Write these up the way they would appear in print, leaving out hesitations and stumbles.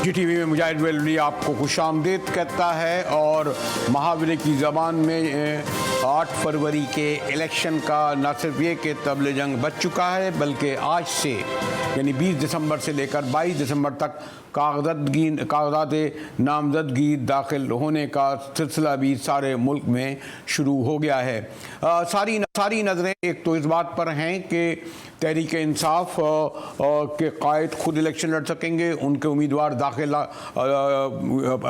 जी TV में मुजाहिद वेलवी आपको खुशामदीद कहता है। और महावरे की ज़बान में 8 फरवरी के इलेक्शन का न सिर्फ ये कि तबले जंग बच चुका है, बल्कि आज से यानी 20 दिसंबर से लेकर 22 दिसंबर तक कागजात नामजदगी दाखिल होने का सिलसिला भी सारे मुल्क में शुरू हो गया है। सारी नज़रें एक तो इस बात पर हैं कि तहरीक इंसाफ के कायद खुद इलेक्शन लड़ सकेंगे, उनके उम्मीदवार दाखिल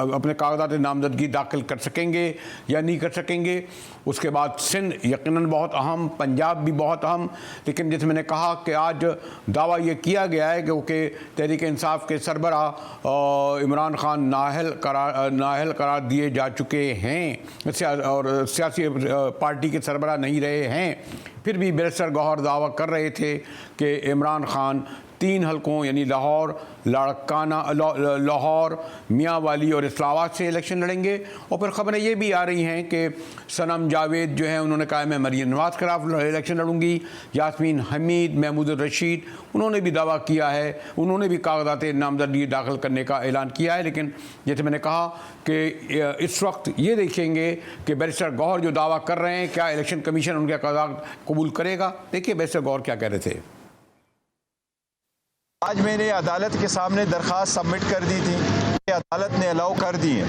अपने कागजात नामजदगी दाखिल कर सकेंगे या नहीं कर सकेंगे। उसके बाद सिंध यकीनन बहुत अहम, पंजाब भी बहुत अहम। लेकिन जैसे मैंने कहा कि आज दावा ये किया गया है क्योंकि तहरीक इंसाफ के सरबराह इमरान खान नाअहल करार दिए जा चुके हैं और सियासी पार्टी के सरबराह नहीं रहे हैं। फिर भी बैरिस्टर गौहर दावा कर रहे थे कि इमरान खान 3 हलकों यानी लाहौर, लाड़काना, लाहौर, मियांवाली और इस्लामाबाद से इलेक्शन लड़ेंगे। और फिर खबरें ये भी आ रही हैं कि सनम जावेद जो है उन्होंने कहा मैं मरियम नवाज़ के खिलाफ इलेक्शन लड़ूंगी। यास्मीन हमीद, महमूद रशीद उन्होंने भी दावा किया है, उन्होंने भी कागजात नामजदगी दाखिल करने का ऐलान किया है। लेकिन जैसे मैंने कहा कि इस वक्त ये देखेंगे कि बैरिस्टर गौहर जो दावा कर रहे हैं क्या इलेक्शन कमीशन उनके कागजात कबूल करेगा। देखिए बैरिस्टर गौहर क्या कह रहे थे। आज मैंने अदालत के सामने दरख्वास्त सबमिट कर दी थी, अदालत ने अलाउ कर दी है।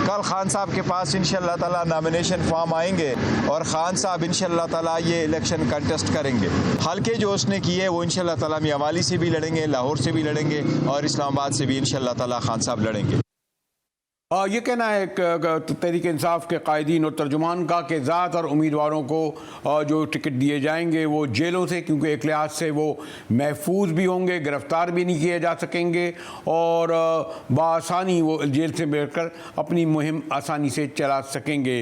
कल खान साहब के पास इंशाअल्लाह ताला नॉमिनेशन फॉर्म आएंगे और खान साहब इंशाअल्लाह ताला ये इलेक्शन कंटेस्ट करेंगे। हल्के जो उसने किए वो इंशाअल्लाह ताला मियांवाली से भी लड़ेंगे, लाहौर से भी लड़ेंगे और इस्लामाबाद से भी इंशाअल्लाह ताला खान साहब लड़ेंगे। ये कहना है तहरीक इंसाफ के कायदीन और तर्जुमान का कि ज़्यादातर उम्मीदवारों को जो टिकट दिए जाएंगे वो जेलों से, क्योंकि एक लिहाज से वो महफूज भी होंगे, गिरफ़्तार भी नहीं किए जा सकेंगे और बआसानी वो जेल से बैठकर अपनी मुहिम आसानी से चला सकेंगे।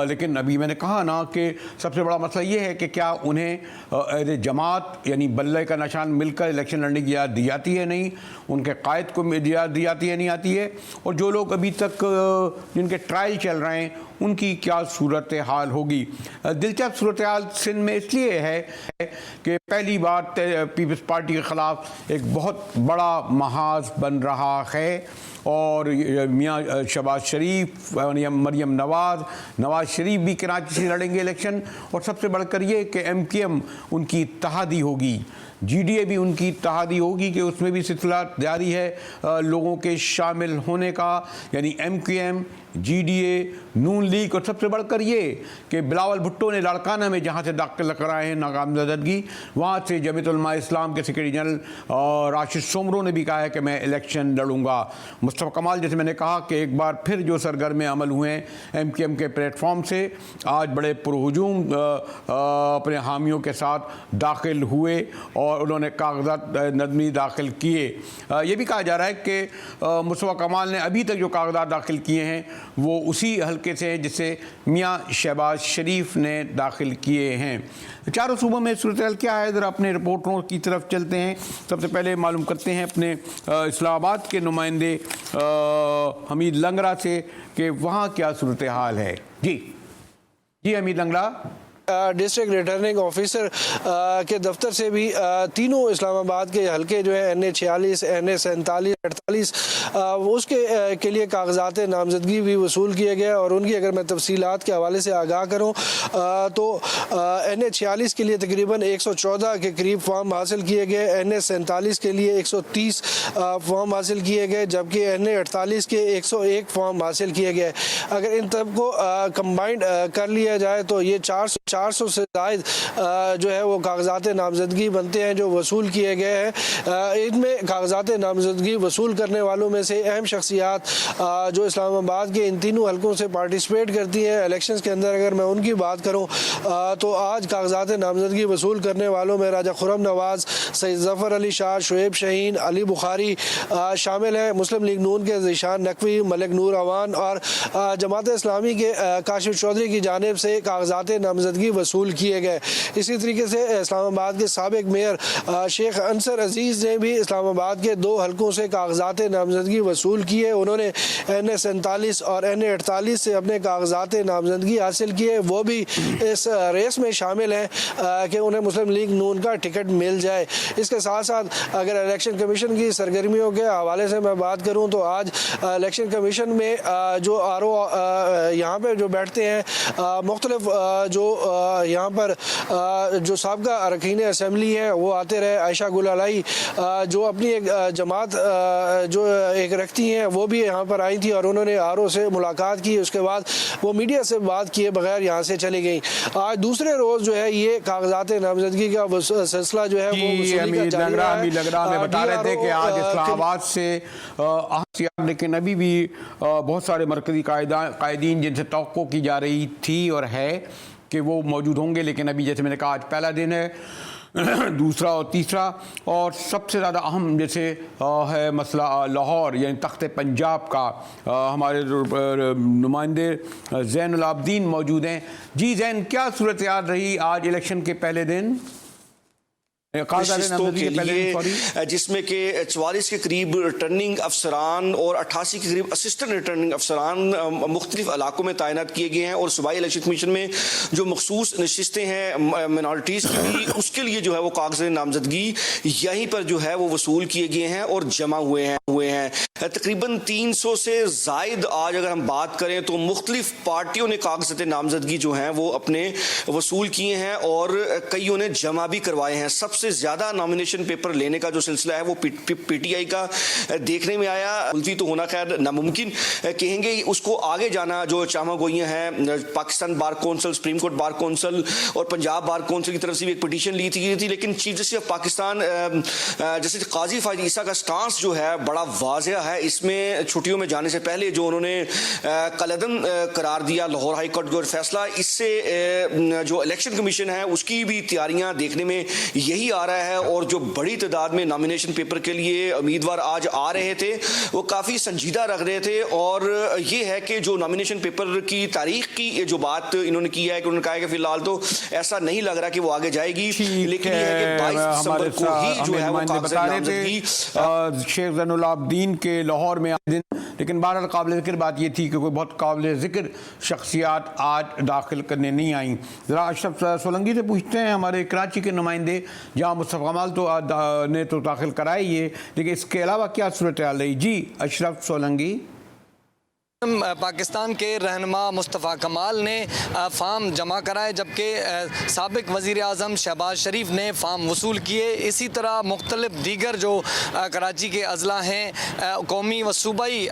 लेकिन अभी मैंने कहा ना कि सबसे बड़ा मसला ये है कि क्या उन्हें जमात यानी बल्ले का निशान मिलकर इलेक्शन लड़ने की याद दी जाती है, नहीं उनके कायद को याद दी जाती है, नहीं आती है। और जो लोग अभी तक जिनके ट्रायल चल रहे हैं उनकी क्या सूरत हाल होगी। दिलचस्प सूरत हाल सिंध में इसलिए है कि पहली बार पीपल्स पार्टी के ख़िलाफ़ एक बहुत बड़ा महाज बन रहा है और मियाँ शहबाज शरीफ, मरियम नवाज़ शरीफ भी कराची से लड़ेंगे इलेक्शन। और सबसे बढ़कर ये कि MKM उनकी इत्तेहादी होगी, GDA भी उनकी इत्तेहादी होगी कि उसमें भी सिलसिला जारी है लोगों के शामिल होने का, यानी MKM, GDA, नून लीग। और सबसे बढ़कर ये कि बिलावल भुट्टो ने लाड़काना में जहाँ से दाखिल कराए हैं नामजदगी, वहाँ से जमीयत उलमा इस्लाम के सेक्रेटरी जनरल राशिद सोमरो ने भी कहा है कि मैं इलेक्शन लड़ूंगा। मुस्तफ़ा कमाल, जैसे मैंने कहा कि एक बार फिर जो सरगर्म अमल हुए हैं MKM के प्लेटफॉर्म से, आज बड़े पुरहुजूम अपने हामियों के साथ दाखिल हुए और उन्होंने कागजात नज़मी दाखिल किए। ये भी कहा जा रहा है कि मुस्तफ़ा कमाल ने अभी तक जो कागजात दाखिल किए हैं वो उसी हल्के से हैं जिसे मियाँ शहबाज शरीफ ने दाखिल किए हैं। चारों सूबों में सूरत हाल क्या है, ज़रा अपने रिपोर्टरों की तरफ चलते हैं। सबसे पहले मालूम करते हैं अपने इस्लामाबाद के नुमाइंदे हमीद लंगरा से कि वहाँ क्या सूरत हाल है। जी Hamid Langra. District returning officer के दफ्तर से भी तीनों इस्लामाबाद के हलके जो है NA 46, NA 47, 48 उसके के लिए कागजात नामजदगी भी वसूल किए गए। और उनकी अगर मैं तफसीलात के हवाले से आगाह करूँ तो NA 46 के लिए तकरीबन 114 के करीब फॉर्म हासिल किए गए, NA 47 के लिए 130 फॉर्म हासिल किए गए, जबकि NA 48 के 101 फॉर्म हासिल किए गए। अगर इन सब को कंबाइंड कर लिया जाए तो ये 400 से ज़ायद जो है वो कागजात नामजदगी बनते हैं जो वसूल किए गए हैं। इनमें कागजात नामजदगी वसूल करने वालों में से अहम शख्सियात जो इस्लामाबाद के इन तीनों हलकों से पार्टिसिपेट करती हैं इलेक्शंस के अंदर, अगर मैं उनकी बात करूं तो आज कागजात नामजदगी वसूल करने वालों में राजा खुर्रम नवाज़, सैयद ज़फ़र अली शाह, शुएब शहीन, अली बुखारी शामिल हैं। मुस्लिम लीग नून के ज़ीशान नकवी, मलिक नूर अवान और जमात इस्लामी के काशिफ चौधरी की जानिब से कागजात नामजदगी नामजदगी वसूल किए गए। इसी तरीके से इस्लामाबाद के साबिक मेयर शेख अंसर अजीज़ ने भी इस्लामाबाद के 2 हलकों से कागजात नामजदगी वसूल किए। उन्होंने NA-47 और NA-48 से अपने कागजात नामजदगी हासिल किए। वो भी इस रेस में शामिल हैं कि उन्हें मुस्लिम लीग नून का टिकट मिल जाए। इसके साथ साथ अगर इलेक्शन कमीशन की सरगर्मियों के हवाले से मैं बात करूं तो आज इलेक्शन कमीशन में जो RO यहाँ पर जो बैठते हैं, मुख्तलिफ जो यहाँ पर जो साबका अरकान असम्बली हैं वो आते रहे। आयशा गुल अलाई जो अपनी एक जमात जो एक रखती हैं वो भी यहाँ पर आई थी और उन्होंने RO से मुलाकात की। उसके बाद वो मीडिया से बात किए बगैर यहाँ से चली गई। आज दूसरे रोज़ जो है ये कागजात नामजदगी का सिलसिला जो है वो हमीद लग रहा बता रहे थे कि आज इस्लामाबाद से लेकिन अभी भी बहुत सारे मरकजी कायदीन जिनसे तवक्को की जा रही थी और है कि वो मौजूद होंगे, लेकिन अभी जैसे मैंने कहा आज पहला दिन है, दूसरा और तीसरा, और सबसे ज़्यादा अहम जैसे है मसला लाहौर यानी तख्त पंजाब का। हमारे नुमाइंदे ज़ैनुल आबदीन मौजूद हैं। जी ज़ैन, क्या सूरत हाल रही आज इलेक्शन के पहले दिन के लिए, जिसमें कि 44 के करीब रिटर्निंग अफसरान और 88 के करीब असिस्टेंट रिटर्निंग अफसरान मुख्तलिफ इलाकों में तैनात किए गए हैं और सूबाई इलेक्शन कमीशन में जो मखसूस नशिस्तें हैं मिनॉरिटीज़ की भी, उसके लिए जो है वो कागज़ नामजदगी यहीं पर जो है वो वसूल किए गए हैं और जमा हुए हैं। तकरीबन 300 से जायद आज अगर हम बात करें तो मुख्तलिफ पार्टियों ने कागज़ात नामजदगी जो हैं वो अपने वसूल किए हैं और कईयों ने जमा भी करवाए हैं। सबसे ज़्यादा नॉमिनेशन पेपर लेने का जो सिलसिला है वो PTI का देखने में आया। गलती तो होना खैर नामुमकिन कहेंगे, उसको आगे जाना जो चामा गोइयाँ हैं Pakistan bar council, supreme court bar council और पंजाब बार कौंसिल की तरफ से भी एक पिटीशन ली थी, लेकिन चीफ जस्टिस ऑफ पाकिस्तान जैसे काजी फायद ईसा का स्टांस जो है बड़ा वाज़ेह है। इसमें छुट्टियों में जाने से पहले जो उन्होंने कलअदम करार दिया लाहौर हाई कोर्ट का फैसला, इससे जो इलेक्शन कमीशन है उसकी भी तैयारियां देखने में यही आ रहा है। और जो बड़ी तादाद में नॉमिनेशन पेपर के लिए उम्मीदवार आज आ रहे थे वो काफ़ी संजीदा रख रहे थे। और ये है कि जो नॉमिनेशन पेपर की तारीख की जो बात इन्होंने की है कि उन्होंने कहा है कि फिलहाल तो ऐसा नहीं लग रहा कि वो आगे जाएगी, लेकिन ये है कि 22 दिसंबर को ही जो है वो कागज़ात नामजदगी शेख ज़ैनुल आबदीन के लाहौर में दिन। लेकिन बहरहाल काबिल ज़िक्र बात ये थी कि कोई बहुत काबिल ज़िक्र शख्सियात आज दाखिल करने नहीं आई। ज़रा अशरफ सोलंगी से पूछते हैं, हमारे कराची के नुमाइंदे, जहाँ मुस्तफ़ा कमाल तो ने तो दाखिल कराई है, लेकिन इसके अलावा क्या सूरत हाल रही? जी अशरफ सोलंगी। पाकिस्तान के रहनुमा मुस्तफ़ा कमाल ने फ़ार्म जमा कराए, जबकि साबिक वज़ीर आज़म शहबाज शरीफ ने फ़ार्म वसूल किए। इसी तरह मुख्तलिफ दीगर जो कराची के अज़ला हैं, कौमी व सूबाई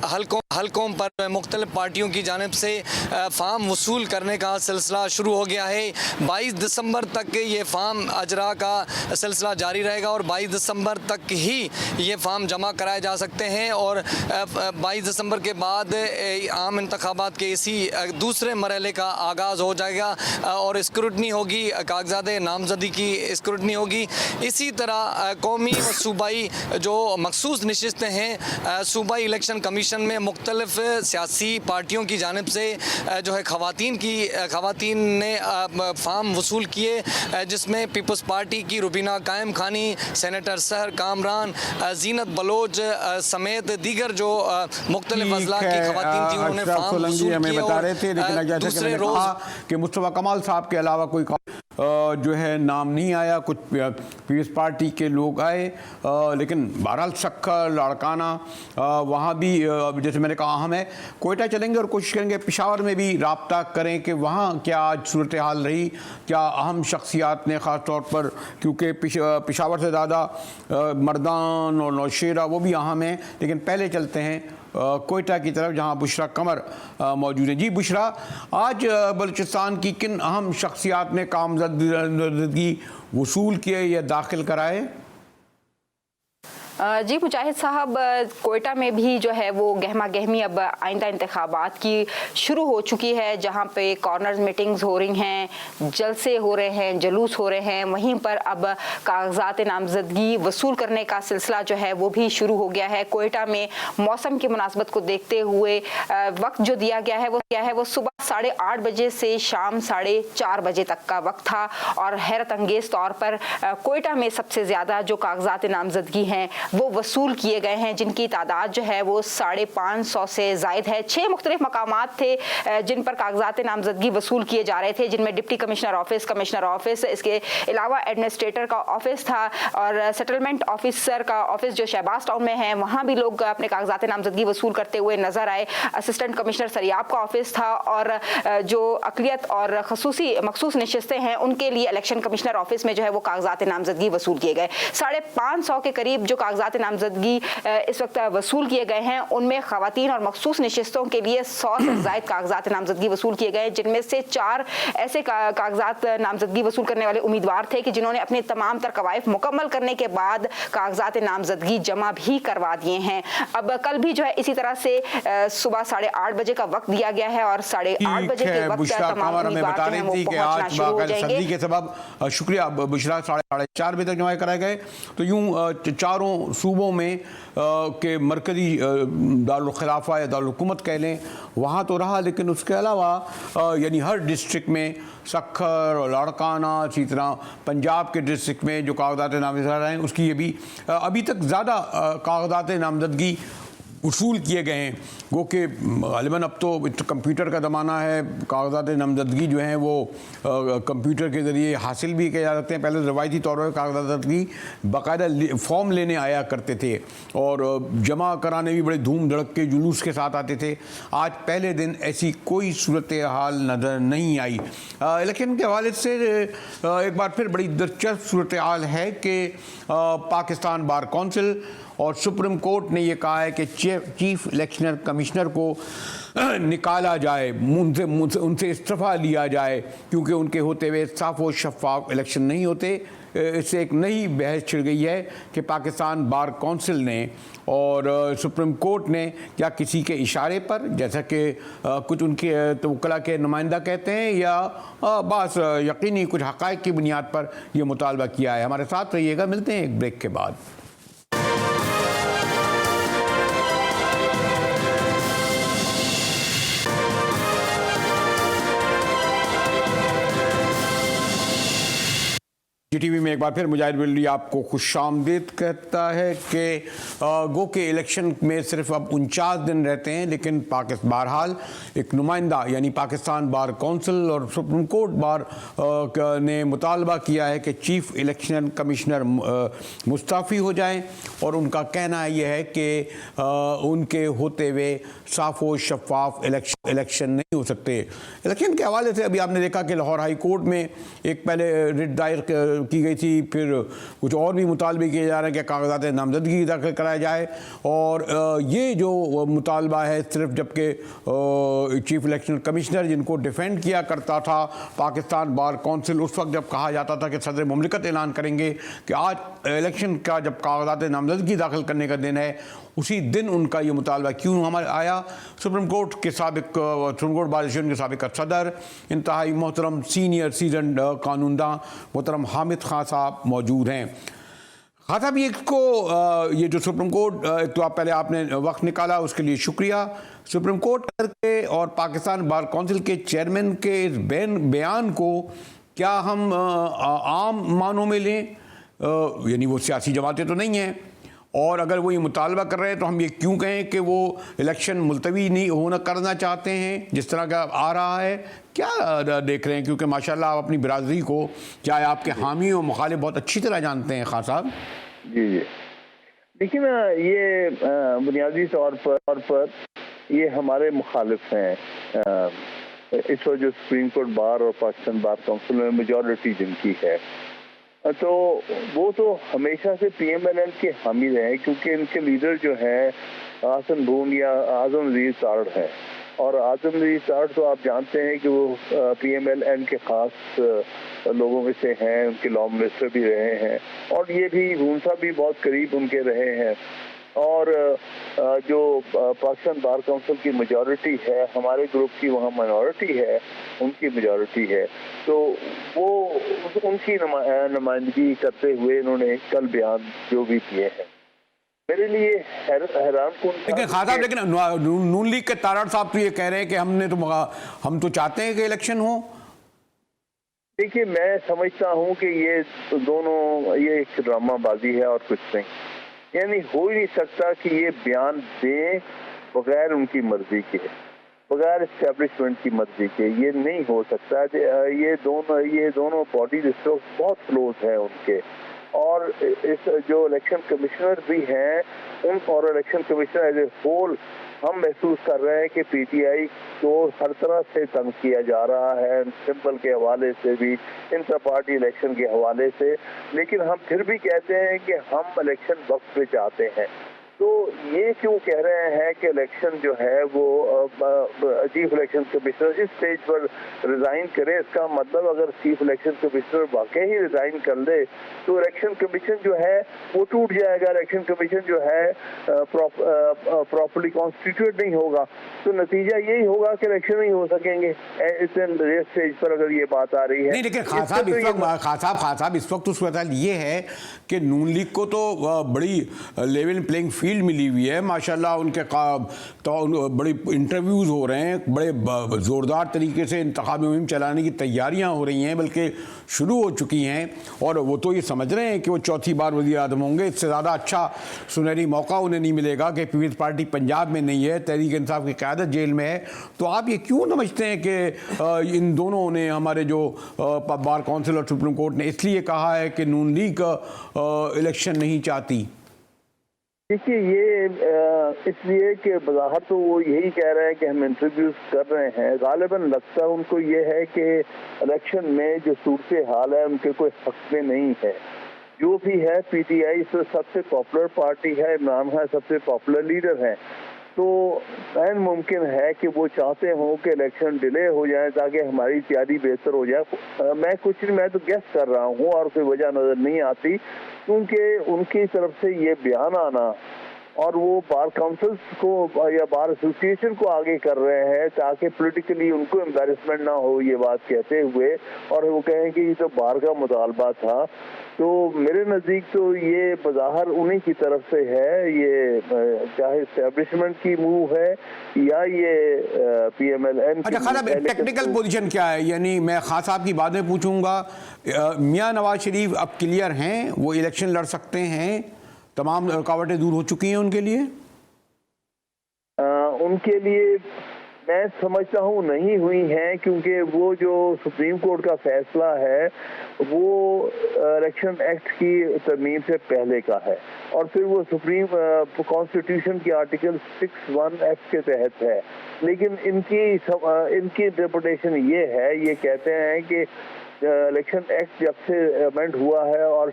हलकों पर मुख्तलिफ पार्टियों की जानिब से फ़ार्म वसूल करने का सिलसिला शुरू हो गया है। 22 दिसंबर तक ये फ़ार्म अजरा का सिलसिला जारी रहेगा और 22 दिसंबर तक ही ये फ़ार्म जमा कराए जा सकते हैं और 22 दिसंबर के बाद आम इंतखाबात के इसी दूसरे मरहले का आगाज़ हो जाएगा और स्क्रूटनी होगी, कागजात नामजदी की स्क्रूटनी होगी। इसी तरह कौमी व सूबाई जो मखसूस नशिस्तें हैं, सूबाई इलेक्शन कमीशन में मुख्तलिफ सियासी पार्टियों की जानिब से जो है ख़वातीन ने फ़ार्म वसूल किए, जिसमें पीपल्स पार्टी की रुबीना कायम खानी, सेनेटर सहर कामरान, जीनत बलोच समेत दीगर जो मुख्तलिफ अज़ला की ख़वातीन थी, उन्होंने फ़ार्म वसूल हमें किए। बता रहे थे, लेकिन दूसरे रोज़ कि मुस्तफ़ा कमाल साहब के अलावा कोई जो है नाम नहीं आया। कुछ पीपल्स पार्टी के लोग आए, लेकिन बहरहाल सक्खर लाड़काना वहाँ भी जैसे मैंने कहा अहम है। कोयटा चलेंगे और कोशिश करेंगे पेशावर में भी राब्ता करें कि वहाँ क्या आज सूरत हाल रही, क्या अहम शख्सियात ने ख़ास तौर पर, क्योंकि पेशावर से ज़्यादा मर्दान और नौशेरा वो भी अहम हैं। लेकिन पहले चलते हैं कोयटा की तरफ, जहां बुशरा कमर मौजूद है। जी बुशरा, आज बलूचिस्तान की किन अहम शख्सियात ने कामज़दगी वसूल किए या दाखिल कराए? जी मुजाहिद साहब, कोयटा में भी जो है वो गहमा गहमी अब आइंदा इंतखाबात की शुरू हो चुकी है, जहां पे कॉर्नर मीटिंग्स हो रही हैं, जलसे हो रहे हैं, जुलूस हो रहे हैं। वहीं पर अब कागजात नामजदगी वसूल करने का सिलसिला जो है वो भी शुरू हो गया है। कोयटा में मौसम की मुनासबत को देखते हुए वक्त जो दिया गया है वो सुबह 8:30 बजे से शाम 4:30 बजे तक का वक्त था। और हैरत अंगेज तौर पर कोयटा में सबसे ज़्यादा जो कागजात नामजदगी हैं वो वसूल किए गए हैं, जिनकी तादाद जो है वो 550 से ज़ायद है। 6 मुख्तलिफ मकामात थे जिन पर कागजात नामजदगी वसूल किए जा रहे थे, जिनमें डिप्टी कमिश्नर ऑफिस, इसके अलावा एडमिनिस्ट्रेटर का ऑफिस था और सेटलमेंट ऑफिसर का ऑफिस जो शहबाज टाउन में है, वहाँ भी लोग अपने कागजात नामजदगी वसूल करते हुए नजर आए। असिस्टेंट कमिश्नर सरियाब का ऑफिस था और जो अकलियत और मखसूस नशिस्तें हैं उनके लिए इलेक्शन कमिश्नर ऑफिस में जो है वो कागजात नामजदगी वसूल किए गए। 550 के करीब जो कागजात नामजदगी इस वक्त वसूल किए गए हैं, उनमें खवातीन और मखसूस नशिस्तों के लिए 100 से ज़ायद कागजात नामजदगी वसूल किए गए, जिनमें से 4 ऐसे कागजात नामजदगी वसूल करने वाले उम्मीदवार थे कि जिन्होंने अपनी तमाम तर कवायद मुकम्मल करने के बाद कागजात नामजदगी जमा भी करवा दिए हैं। अब कल भी जो है इसी तरह से सुबह 8:30 बजे का वक्त दिया गया है और 8:30 बजे के वक्त तमाम उम्मीदवार जो हैं वो पहुंचना शुरू हो जाएंगे। सर्दी के सबब शुक्रिया बुशरा 4:30 बजे तक जमा कराए गए। तो यूं चारों सूबों में के मरकजी दारुल खिलाफा या दारुल हुकूमत कह लें, वहाँ तो रहा, लेकिन उसके अलावा यानी हर डिस्ट्रिक्ट में सखर और लाड़काना, इसी तरह पंजाब के डिस्ट्रिक्ट में जो कागजात नामजदगी हैं उसकी ये भी अभी तक ज़्यादा कागजात नामजदगी वसूल किए गए हैं। गो कि ग़ालिबन अब तो कंप्यूटर का ज़माना है, कागजात नामजदगी जो हैं वो कंप्यूटर के ज़रिए हासिल भी किए जा सकते हैं। पहले रवायती तौर पर कागजात नामजदगी बाकायदा फॉर्म लेने आया करते थे और जमा कराने भी बड़े धूम धड़क के जुलूस के साथ आते थे। आज पहले दिन ऐसी कोई सूरत हाल नज़र नहीं आई। इलेक्शन के हवाले से एक बार फिर बड़ी दिलचस्प सूरत हाल है कि पाकिस्तान बार कौंसिल और सुप्रीम कोर्ट ने ये कहा है कि चीफ इलेक्शन कमिश्नर को निकाला जाए, उनसे इस्तीफ़ा लिया जाए, क्योंकि उनके होते हुए साफ और शफाफ इलेक्शन नहीं होते। इससे एक नई बहस छिड़ गई है कि पाकिस्तान बार कौंसिल ने और सुप्रीम कोर्ट ने क्या किसी के इशारे पर, जैसा कि कुछ उनके वकला के नुमाइंदा कहते हैं, या बस यकीनी कुछ हक़ाइक़ की बुनियाद पर यह मुतालबा किया है। हमारे साथ रहिएगा, मिलते हैं एक ब्रेक के बाद। टीवी में एक बार फिर मुजाहिद बिल्ली आपको खुशामदीद कहता है कि गो के इलेक्शन में सिर्फ अब 49 दिन रहते हैं, लेकिन बहरहाल एक नुमाइंदा यानी पाकिस्तान बार कौंसिल और सुप्रीम कोर्ट बार ने मुतालबा किया है कि चीफ इलेक्शन कमिश्नर मुस्तफ़ी हो जाएं और उनका कहना यह है कि उनके होते हुए साफ व शफाफ इलेक्शन नहीं हो सकते। इलेक्शन के हवाले से अभी आपने देखा कि लाहौर हाई कोर्ट में एक पहले रिट दायर की गई थी, फिर कुछ और भी मुतालबे किए जा रहे हैं कि कागजात नामजदगी दाखिल कराया जाए। और ये जो मुतालबा है सिर्फ जबकि चीफ इलेक्शन कमिश्नर जिनको डिफेंड किया करता था पाकिस्तान बार कौंसिल, उस वक्त जब कहा जाता था कि सदर मुमलिकत ऐलान करेंगे कि आज इलेक्शन का जब कागजात नामजदगी दाखिल करने का दिन है, उसी दिन उनका ये मुतालबा क्यों हमारे आया। सुप्रीम कोर्ट बार एसोसिएशन के साबिक सदर इंतहाई मोहतरम सीनियर सीजन कानूनदा मोहतरम हामिद खान साहब मौजूद हैं। खान साहब, ये जो सुप्रीम कोर्ट, एक तो आप पहले आपने वक्त निकाला उसके लिए शुक्रिया। सुप्रीम कोर्ट के और पाकिस्तान बार कौंसिल के चेयरमैन के इस बयान को क्या हम आम मानों में लें, यानी वो सियासी जमातें तो नहीं हैं, और अगर वो ये मुतालबा कर रहे हैं तो हम ये क्यों कहें कि वो इलेक्शन मुलतवी नहीं करना चाहते हैं जिस तरह का आ रहा है? क्या देख रहे हैं, क्योंकि माशाल्लाह आप अपनी बिरादरी को, चाहे आपके हामी और मुखालिफ, बहुत अच्छी तरह जानते हैं खान साहब। जी जी, देखिए ना, ये बुनियादी तौर पर ये हमारे मुखालिफ हैं। इस वक्त जो सुप्रीम कोर्ट बार और पाकिस्तान बार काउंसिल में मेजॉरिटी जिनकी है, तो वो तो हमेशा से PMLN के हामी रहे हैं, क्योंकि इनके लीडर जो है आसन भूम या आजम वजीर तारड़ है। और आजम नज़ीर साहब तो आप जानते हैं कि वो PMLN के खास लोगों में से हैं, उनके लॉ मिनिस्टर भी रहे हैं और ये भी हुन साहब भी बहुत करीब उनके रहे हैं। और जो पाकिस्तान बार काउंसिल की मेजॉरिटी है, हमारे ग्रुप की वहाँ माइनॉरिटी है, उनकी मेजॉरिटी है, तो वो उनकी नुमाइंदगी करते हुए इन्होंने कल बयान जो भी किए हैं, मेरे लिए हैरान कौन। लेकिन खान साहब, लेकिन नून लीग के तारड़ साहब तो ये कह रहे हैं कि हम तो चाहते हैं कि इलेक्शन हो। देखिए, मैं समझता हूँ कि ये दोनों ये एक ड्रामाबाजी है और कुछ नहीं। यानी हो ही नहीं सकता कि ये बयान दें बगैर उनकी मर्जी के, बगैर एस्टेब्लिशमेंट की मर्जी के, ये नहीं हो सकता। ये दोनों बॉडीज इस वक्त बहुत क्लोज हैं उनके, और इस जो इलेक्शन कमिश्नर भी हैं उन और election commissioner as a whole हम महसूस कर रहे हैं कि PTI को हर तरह से तंग किया जा रहा है, सिंबल के हवाले से भी, इंटर पार्टी इलेक्शन के हवाले से। लेकिन हम फिर भी कहते हैं कि हम इलेक्शन वक्त पे चाहते हैं। तो ये क्यों कह रहे हैं कि इलेक्शन जो है वो चीफ इलेक्शन कमिश्नर इस स्टेज पर रिजाइन करे? इसका मतलब अगर चीफ इलेक्शन कमिश्नर वाकई ही रिजाइन कर ले तो इलेक्शन कमीशन जो है वो टूट जाएगा, इलेक्शन कमीशन जो है प्रॉपर्ली कॉन्स्टिट्यूट नहीं होगा, तो नतीजा यही होगा कि इलेक्शन नहीं हो सकेंगे इतने स्टेज पर अगर ये बात आ रही है। नहीं, लेकिन खान साहब इस वक्त सूरत ये है कि नून लीग को तो बड़ी लेवल प्लेइंग फील्ड मिली हुई है माशाल्लाह। उनके तो बड़ी इंटरव्यूज़ हो रहे हैं, बड़े ज़ोरदार तरीके से इंतखाबी मुहिम चलाने की तैयारियां हो रही हैं, बल्कि शुरू हो चुकी हैं। और वो तो ये समझ रहे हैं कि वो चौथी बार वज़ीर आज़म होंगे। इससे ज़्यादा अच्छा सुनहरी मौका उन्हें नहीं मिलेगा कि पीपल्स पार्टी पंजाब में नहीं है, तहरीक इंसाफ की क़यादत जेल में है। तो आप ये क्यों समझते हैं कि इन दोनों ने, हमारे जो बार काउंसिल और सुप्रीम कोर्ट ने इसलिए कहा है कि नून लीग इलेक्शन नहीं चाहती? देखिए, ये इसलिए कि बज़ाहिर तो वो यही कह रहे हैं कि हम इंटरव्यूज कर रहे हैं, गालिबन लगता है उनको ये है कि इलेक्शन में जो सूरत हाल है उनके कोई हक में नहीं है। जो भी है PTI सबसे पॉपुलर पार्टी है, इमरान खान सबसे पॉपुलर लीडर हैं, तो ऐन मुमकिन है कि वो चाहते हों कि इलेक्शन डिले हो जाए ताकि हमारी तैयारी बेहतर हो जाए। मैं तो गेस कर रहा हूँ और कोई वजह नज़र नहीं आती, क्योंकि उनकी तरफ से ये बयान आना और वो बार काउंसिल्स को या बार एसोसिएशन को आगे कर रहे हैं ताकि पॉलिटिकली उनको एम्बैरेसमेंट ना हो ये बात कहते हुए, और वो कहें कि ये तो बार का मुतालबा था। तो मेरे नज़दीक तो ये बज़ाहिर उन्हीं की तरफ से है, ये चाहे एस्टेब्लिशमेंट की मूव है या ये PMLN। अच्छा खान साहब, टेक्निकल पोजीशन क्या है? यानी मैं खान साहब की बाद में पूछूंगा, मियां नवाज शरीफ अब क्लियर हैं, वो इलेक्शन लड़ सकते हैं, तमाम रुकावटें दूर हो चुकी हैं उनके लिए? उनके लिए मैं समझता हूँ नहीं हुई हैं, क्योंकि वो जो सुप्रीम कोर्ट का फैसला है वो इलेक्शन एक्ट की तरमीम से पहले का है, और फिर वो सुप्रीम कॉन्स्टिट्यूशन की आर्टिकल 61F के तहत है। लेकिन इनकी इंटरप्रिटेशन ये है, ये कहते हैं कि इलेक्शन एक्ट जब से अमेंड हुआ है और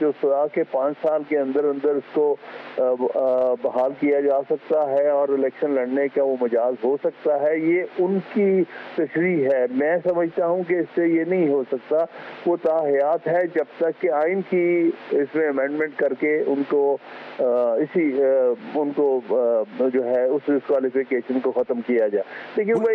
जो सजा के 5 साल के अंदर अंदर उसको बहाल किया जा सकता है और इलेक्शन लड़ने का वो मजाज हो सकता है, ये उनकी तशरीह है। मैं समझता हूँ कि इससे ये नहीं हो सकता, वो ताहयात है जब तक कि आइन की इसमें अमेंडमेंट करके उनको जो है उस डिस्क्वालिफिकेशन को ख़त्म किया जाए। लेकिन वो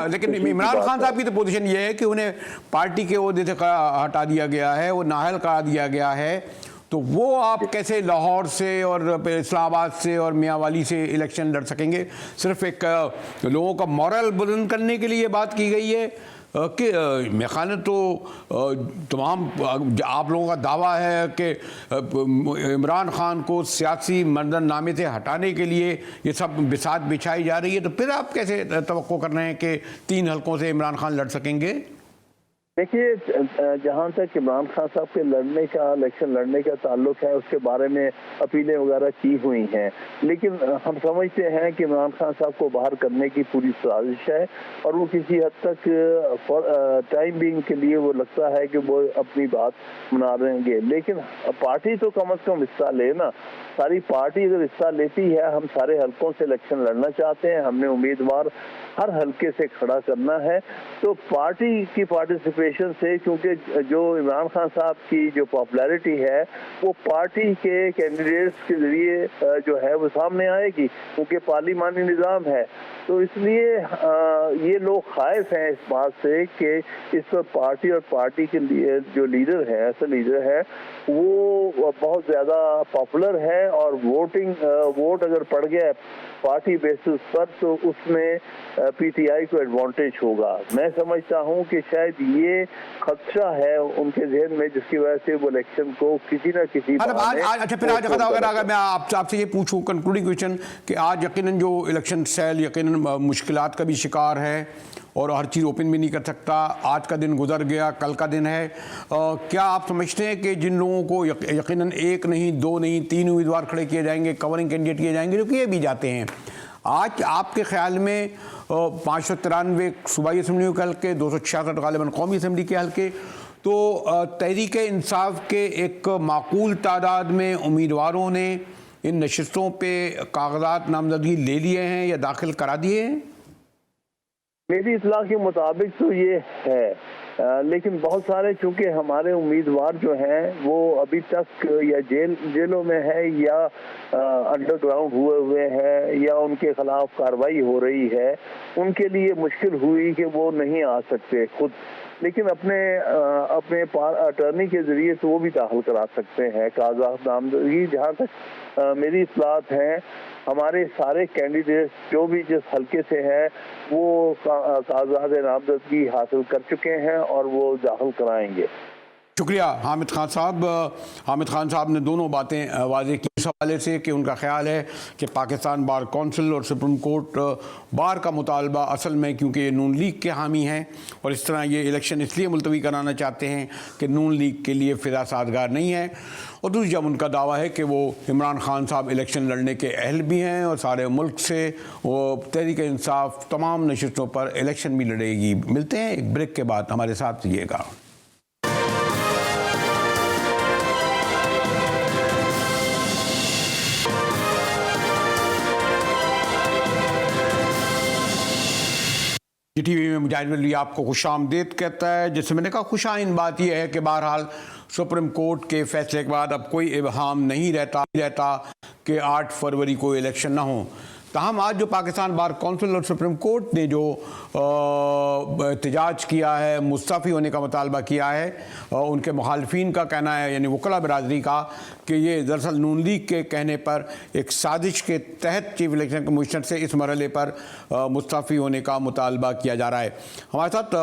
लेकिन इमरान खान साहब की तो पोजीशन ये है कि उन्हें पार्टी के ओहदे से हटा दिया गया है, वो नाअहल करा दिया गया है, तो वो आप कैसे लाहौर से और इस्लामाबाद से और मियांवाली से इलेक्शन लड़ सकेंगे? सिर्फ एक लोगों का मॉरल बुलंद करने के लिए बात की गई है कि मेरे ख्याल में तो तमाम आप लोगों का दावा है कि इमरान खान को सियासी मंजरनामे से हटाने के लिए ये सब बिसात बिछाई जा रही है, तो फिर आप कैसे तवक्को कर रहे हैं कि 3 हलकों से इमरान खान लड़ सकेंगे? देखिए, जहाँ तक इमरान खान साहब के इलेक्शन लड़ने का ताल्लुक है, उसके बारे में अपीलें वगैरह की हुई हैं, लेकिन हम समझते हैं कि इमरान खान साहब को बाहर करने की पूरी साजिश है और वो किसी हद तक टाइम बीइंग के लिए वो लगता है कि वो अपनी बात मना देंगे। लेकिन पार्टी तो कम से कम हिस्सा ले ना, सारी पार्टी अगर हिस्सा लेती है, हम सारे हलकों से इलेक्शन लड़ना चाहते हैं, हमने उम्मीदवार हर हलके से खड़ा करना है, तो पार्टी की पार्टिसिपेशन से, क्योंकि जो इमरान खान साहब की जो पॉपुलैरिटी है वो पार्टी के कैंडिडेट्स के जरिए जो है वो सामने आएगी, क्योंकि पार्लिमानी निज़ाम है। तो इसलिए ये लोग खाइफ हैं इस बात से कि इस पर पार्टी और पार्टी के लिए जो लीडर है, ऐसा लीडर है, वो बहुत ज़्यादा पॉपुलर है और वोट अगर पड़ गया पार्टी बेसिस पर तो उसमें पीटीआई को एडवांटेज होगा। मैं समझता हूं कि शायद ये खदशा है उनके जहन में, जिसकी वजह से वो इलेक्शन को किसी न किसी अच्छा, फिर आज अगर मैं आपसे ये पूछूं कंक्लूडिंग क्वेश्चन कि आज यकीनन जो इलेक्शन सेल यकीनन मुश्किलात का भी शिकार है और हर चीज़ ओपन भी नहीं कर सकता, आज का दिन गुजर गया, कल का दिन है, क्या आप समझते हैं कि जिन लोगों को यकीनन 1 नहीं 2 नहीं 3 उम्मीदवार खड़े किए जाएंगे, कवरिंग कैंडिडेट किए जाएंगे, जो किए भी जाते हैं, आज आपके ख्याल में 593 सूबाई असम्बलियों के हल्के, 266 गालिबन कौमी असम्बली के हल्के, तो तहरीक इंसाफ के एक माकूल तादाद में उम्मीदवारों ने इन नशिस्तों पे कागजात नामजदगी ले लिए हैं या दाखिल करा दिए हैं? मेरी इतला के मुताबिक तो ये है, लेकिन बहुत सारे चूंकि हमारे उम्मीदवार जो हैं वो अभी तक या जेलों में है या अंडरग्राउंड हुए हैं या उनके खिलाफ कार्रवाई हो रही है, उनके लिए मुश्किल हुई कि वो नहीं आ सकते खुद, लेकिन अपने अटर्नी के जरिए तो वो भी दाखिल करा सकते हैं कागजात नामजदगी। जहाँ तक मेरी इत्तलात है, हमारे सारे कैंडिडेट जो भी जिस हल्के से हैं वो कागजात नामजदगी हासिल कर चुके हैं और वो दाखिल कराएंगे। शुक्रिया हामिद खान साहब। हामिद खान साहब ने दोनों बातें वाज़ेह की इस हवाले से कि उनका ख्याल है कि पाकिस्तान बार कौंसिल और सुप्रीम कोर्ट बार का मुतालबा असल में, क्योंकि ये नून लीग के हामी हैं और इस तरह ये इलेक्शन इसलिए मुलतवी कराना चाहते हैं कि नून लीग के लिए फ़िज़ा साजगार नहीं है, और दूसरी जब उनका दावा है कि वो इमरान खान साहब इलेक्शन लड़ने के अहल भी हैं और सारे मुल्क से वो तहरीक इंसाफ तमाम नशिस्तों पर इलेक्शन भी लड़ेगी। मिलते हैं एक ब्रेक के बाद, हमारे साथ रहिएगा। टीवी में मुजाहिद अली आपको खुशामदीद कहता है। जैसे मैंने कहा, खुशाइन बात यह है कि बहरहाल सुप्रीम कोर्ट के फैसले के बाद अब कोई इबहाम नहीं रहता कि 8 फरवरी को इलेक्शन ना हो। ताहम आज जो पाकिस्तान बार कौंसिल और सुप्रीम कोर्ट ने जो एहतजाज किया है, मुस्तफ़ी होने का मुतालबा किया है, उनके मुखालफिन का कहना है, यानी वकला बरादरी का, कि ये दरअसल नून लीग के कहने पर एक साजिश के तहत चीफ इलेक्शन कमिश्नर से इस मरहले पर मुस्तफ़ी होने का मुतालबा किया जा रहा है। हमारे साथ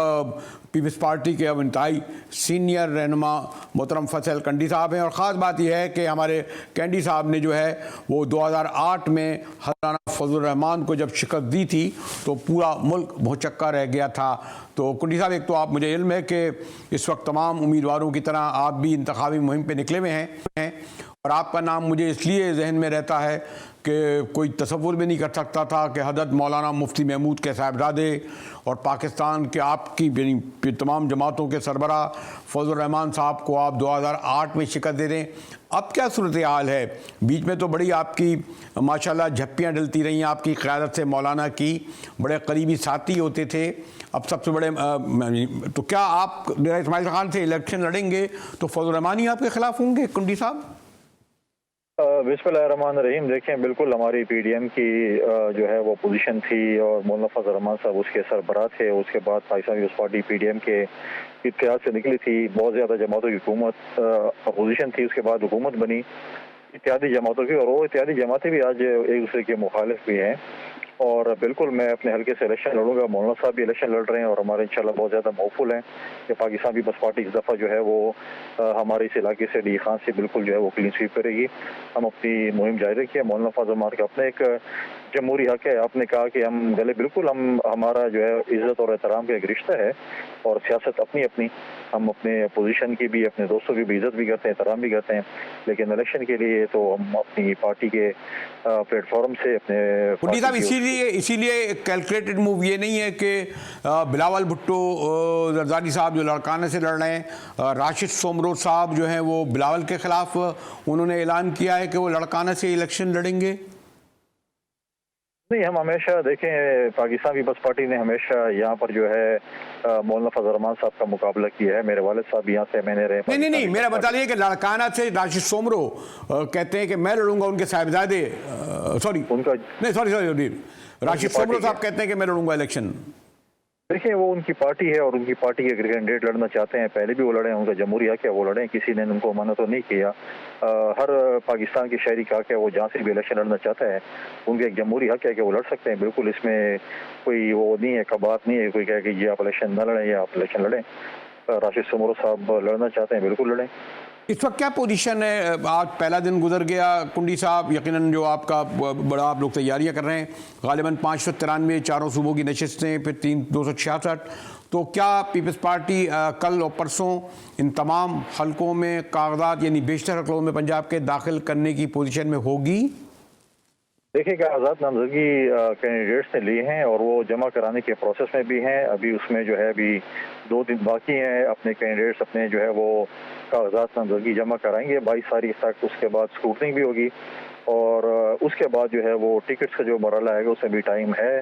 पीपल्स पार्टी के अब इंतहाई सीनियर रहनुमा मोहतरम फैसल कैंडी साहब हैं, और ख़ास बात यह है कि हमारे कैंडी साहब ने जो है वो 2008 में हज़राना फजल रहमान को जब शिकस्त दी थी तो पूरा मुल्क भौचक्का रह गया था। तो कैंडी साहब, एक तो आप, मुझे इल्म है कि इस वक्त तमाम उम्मीदवारों की तरह आप भी इंतखाबी मुहिम पर निकले हुए हैं, और आपका नाम मुझे इसलिए जहन में रहता है कि कोई तसव्वुर भी नहीं कर सकता था कि हज़रत मौलाना मुफ्ती महमूद के साहिबजादे और पाकिस्तान के आपकी तमाम जमातों के सरबरा फजल रहमान साहब को आप 2008 में शिकस्त दे दें। अब क्या सूरत हाल है? बीच में तो बड़ी आपकी माशाल्लाह झप्पियाँ डलती रही आपकी क़यादत से, मौलाना की बड़े करीबी साथी होते थे, अब सबसे बड़े तो क्या आप इस्माइल खान से इलेक्शन लड़ेंगे तो फजल रहमान ही आपके ख़िलाफ़ होंगे कैंडी साहब? बिस्मिल्लाहिर्रहमानिर्रहीम। देखें, बिल्कुल हमारी पीडीएम की जो है वो पोजीशन थी और मौलाना फजल रहमान साहब उसके सरबराह थे। उसके बाद पाकिस्तान पीपल्स पार्टी पीडीएम के इत्तेहाद से निकली थी, बहुत ज़्यादा जमातों की हुकूमत अपोजिशन थी, उसके बाद हुकूमत बनी इत्तेहादी जमातों की, और वो इत्तेहादी जमातें भी आज एक दूसरे के मुखालिफ भी हैं। और बिल्कुल मैं अपने हल्के से इलेक्शन लड़ूंगा, मौलाना साहब भी इलेक्शन लड़ रहे हैं और हमारे इंशाल्लाह बहुत ज़्यादा मौफूल हैं कि पाकिस्तान पीपल्स पार्टी इस दफ़ा जो है वो हमारे इस इलाके से डी खान से बिल्कुल जो है वो क्लीन स्वीप करेगी। हम अपनी मुहिम जारी रखिए। मौलाना फजल रहमान का अपना एक जमहूरी हक है। आपने कहा कि हम गले बिल्कुल हमारा जो है इज्जत और एहतराम का एक रिश्ता है और सियासत अपनी अपनी, हम अपने अपोजिशन की भी अपने दोस्तों की भी इज्जत भी करते हैं, एहतराम भी करते हैं, लेकिन इलेक्शन के लिए तो हम अपनी पार्टी के प्लेटफॉर्म से अपने पुंडी साहब इसीलिए कैलकुलेटेड मूव ये नहीं है कि बिलावल भुट्टो जरदारी साहब जो लड़काने से लड़ रहे हैं, राशिद सोमरोज साहब जो हैं वो बिलावल के खिलाफ उन्होंने ऐलान किया है कि वो लड़काने से इलेक्शन लड़ेंगे? नहीं, हम हमेशा देखें पाकिस्तान पीपल्स पार्टी ने हमेशा यहाँ पर जो है मौलाना फजल रहमान साहब का मुकाबला किया है। मेरे वालिद साहब यहाँ से मैंने रहे। नहीं, मेरा बता है कि लड़काना से राशिद सोमरो कहते हैं कि मैं लड़ूंगा, उनके साहिबजादे सॉरी राशिद सोमरो साहब कहते हैं कि मैं लड़ूंगा इलेक्शन। देखिए, वो उनकी पार्टी है और उनकी पार्टी के कैंडिडेट लड़ना चाहते हैं, पहले भी वो लड़े हैं, उनका जमहूरी हक है, वो लड़े, किसी ने उनको मना तो नहीं किया। हर पाकिस्तान के शहरी का हक है, वो जहाँ से भी इलेक्शन लड़ना चाहता है, उनका एक जमहूरी हक है कि वो लड़ सकते हैं। बिल्कुल इसमें कोई वो नहीं है, बात नहीं है कोई कहे कि ये आप इलेक्शन न लड़ें या आप इलेक्शन लड़ें। राशिद सोमरो साहब लड़ना चाहते हैं, बिल्कुल लड़ें। इस वक्त क्या पोजीशन है? आज पहला दिन गुजर गया कुंडी साहब, यकीनन जो आपका बड़ा आप लोग तैयारियां कर रहे हैं, गालिबन 593 चारों सूबों की नशिस्तें, फिर 266, तो क्या पीपल्स पार्टी कल और परसों इन तमाम हलकों में कागजात यानी बेशतर हलकों में पंजाब के दाखिल करने की पोजीशन में होगी? देखिए, कागजात नामजदगी कैंडिडेट्स ने लिए हैं और वो जमा कराने के प्रोसेस में भी हैं। अभी उसमें जो है अभी 2 दिन बाकी हैं। अपने कैंडिडेट्स अपने जो है वो कागजात नामजदगी जमा कराएंगे 22 तारीख तक। उसके बाद स्क्रूटनिंग भी होगी और उसके बाद जो है वो टिकट्स का जो मरहला आएगा उसमें भी टाइम है।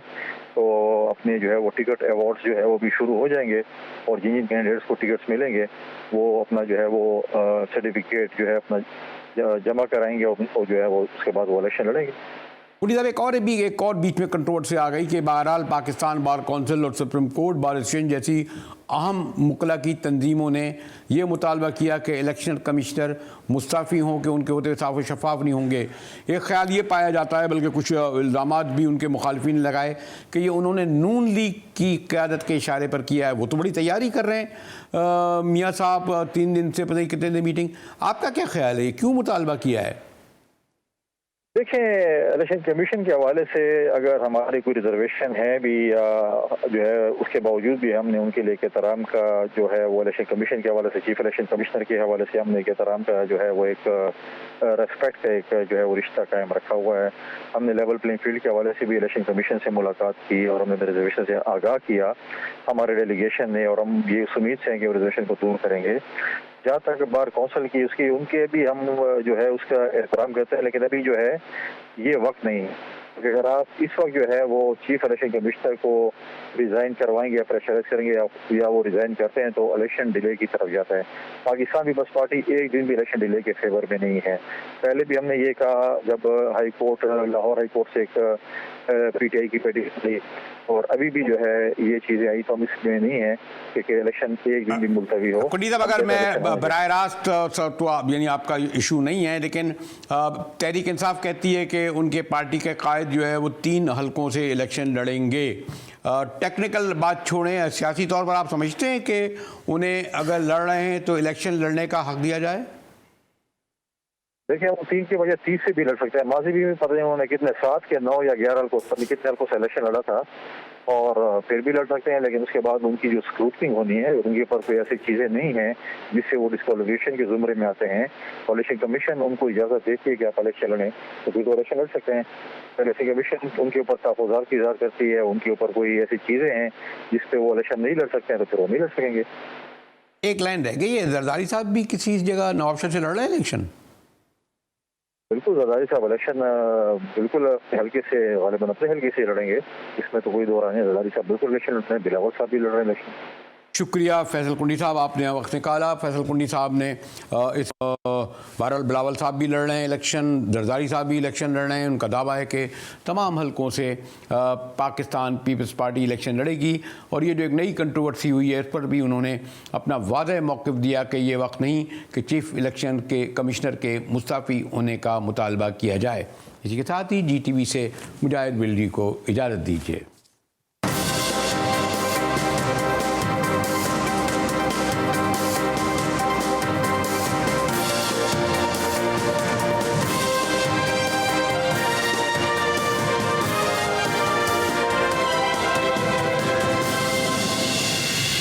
तो अपने जो है वो टिकट अवार्ड्स जो है वो भी शुरू हो जाएंगे और जिन कैंडिडेट्स को टिकट्स मिलेंगे वो अपना जो है वो सर्टिफिकेट जो है अपना जमा कराएंगे और जो है वो उसके बाद वो इलेक्शन लड़ेंगे। पुंडी साहब, एक और बीच में कंट्रोवर्सी आ गई कि बहरहाल पाकिस्तान बार कौंसिल और सुप्रीम कोर्ट बार एसोसिएशन जैसी अहम मुकला की तंजीमों ने यह मुतालबा किया कि इलेक्शन कमिश्नर मुस्तफ़ी हों कि उनके होते साफ व शफाफ नहीं होंगे। एक ख्याल ये पाया जाता है, बल्कि कुछ इल्ज़ामात भी उनके मुखालफिन ने लगाए कि ये उन्होंने नून लीग की क़यादत के इशारे पर किया है। वो तो बड़ी तैयारी कर रहे हैं मियाँ साहब, 3 दिन से पता नहीं कितने दिन मीटिंग। आपका क्या ख्याल है, क्यों मुतालबा किया है? देखें, इलेक्शन कमीशन के हवाले से अगर हमारी कोई रिजर्वेशन है भी या जो है उसके बावजूद भी हमने उनके लिए एहतराम का जो है वो इलेक्शन कमीशन के हवाले से, चीफ इलेक्शन कमिश्नर के हवाले से हमने एहतराम का जो है वो एक रेस्पेक्ट का एक जो है वो रिश्ता कायम रखा हुआ है। हमने लेवल प्लेइंग फील्ड के हवाले से भी इलेक्शन कमीशन से मुलाकात की और हमने रिजर्वेशन से आगाह किया हमारे डेलीगेशन ने, और हम ये उम्मीद से हैं कि रिजर्वेशन को दूर करेंगे। जहाँ तक बार कौंसिल की उसकी उनके भी हम जो है उसका एहतराम करते हैं, लेकिन अभी जो है ये वक्त नहीं है। अगर आप इस वक्त जो है वो चीफ इलेक्शन कमिश्नर को रिज़ाइन करवाएंगे या प्रेशराइज करेंगे या वो रिज़ाइन करते हैं तो इलेक्शन डिले की तरफ जाता है। पाकिस्तान पीपल्स पार्टी एक दिन भी इलेक्शन डिले के फेवर में नहीं है। पहले भी हमने ये कहा जब high court, Lahore high court से एक पीटीआई की पिटीशन थी, और अभी भी जो है ये चीज़ें आई तो हम इसमें नहीं है कि इलेक्शन एक दिन भी मुलतवी हो। कुंडी साहब, अगर मैं बराह रास्त तो यानी आपका इशू नहीं है, लेकिन तहरीक इंसाफ कहती है कि उनके पार्टी के कायद जो है वो 3 हलकों से इलेक्शन लड़ेंगे। टेक्निकल बात छोड़ें, सियासी तौर पर आप समझते हैं कि उन्हें अगर लड़ रहे हैं तो इलेक्शन लड़ने का हक दिया जाए? देखिए, वो 3 के बजाय 30 से भी लड़ सकते हैं। माजी भी पता नहीं उन्होंने कितने 7 के 9 या 11 हल्कों कितने हल्कों से इलेक्शन लड़ा था और फिर भी लड़ सकते हैं, लेकिन उसके बाद उनकी जो स्क्रूटनिंग होनी है उनके ऊपर कोई ऐसी चीज़ें नहीं हैं जिससे वो डिस्क्वालिफिकेशन के जुमरे में आते हैं। इलेक्शन कमीशन उनको इजाज़त देती है कि आप इलेक्शन लड़ें तो फिर इलेक्शन लड़ सकते हैं। इलेक्शन कमीशन उनके ऊपर तहफ़्फ़ुज़ात की इज़हार करती है, उनके ऊपर कोई ऐसी चीज़ें हैं जिस पर वो इलेक्शन नहीं लड़ सकते हैं तो फिर वो नहीं लड़ सकेंगे। एक लाइन रह गई है, जरदारी साहब भी किसी जगह नवाबशा से लड़ रहे हैं इलेक्शन? बिल्कुल, जरदारी साहब इलेक्शन बिल्कुल हल्के से गालिबन अपने हल्के से लड़ेंगे, इसमें तो कोई दो राय नहीं। जरदारी साहब बिल्कुल इलेक्शन लड़ रहे हैं, बिलावल साहब भी लड़ रहे हैं इलेक्शन। शुक्रिया फैसल कुंडी साहब, आपने वक्त निकाला। फैसल कुंडी साहब ने इस बहरहाल बिलावल साहब भी लड़ रहे हैं इलेक्शन, जरदारी साहब भी इलेक्शन लड़ रहे हैं। उनका दावा है कि तमाम हलकों से पाकिस्तान पीपल्स पार्टी इलेक्शन लड़ेगी। और ये जो एक नई कंट्रोवर्सी हुई है इस पर भी उन्होंने अपना वाज़ेह मौक़िफ़ दिया कि ये वक्त नहीं कि चीफ इलेक्शन के कमिश्नर के मुस्तफ़ी होने का मुतालबा किया जाए। इसी के साथ ही GTV से मुजाहिद बिल्डी को इजाज़त दीजिए।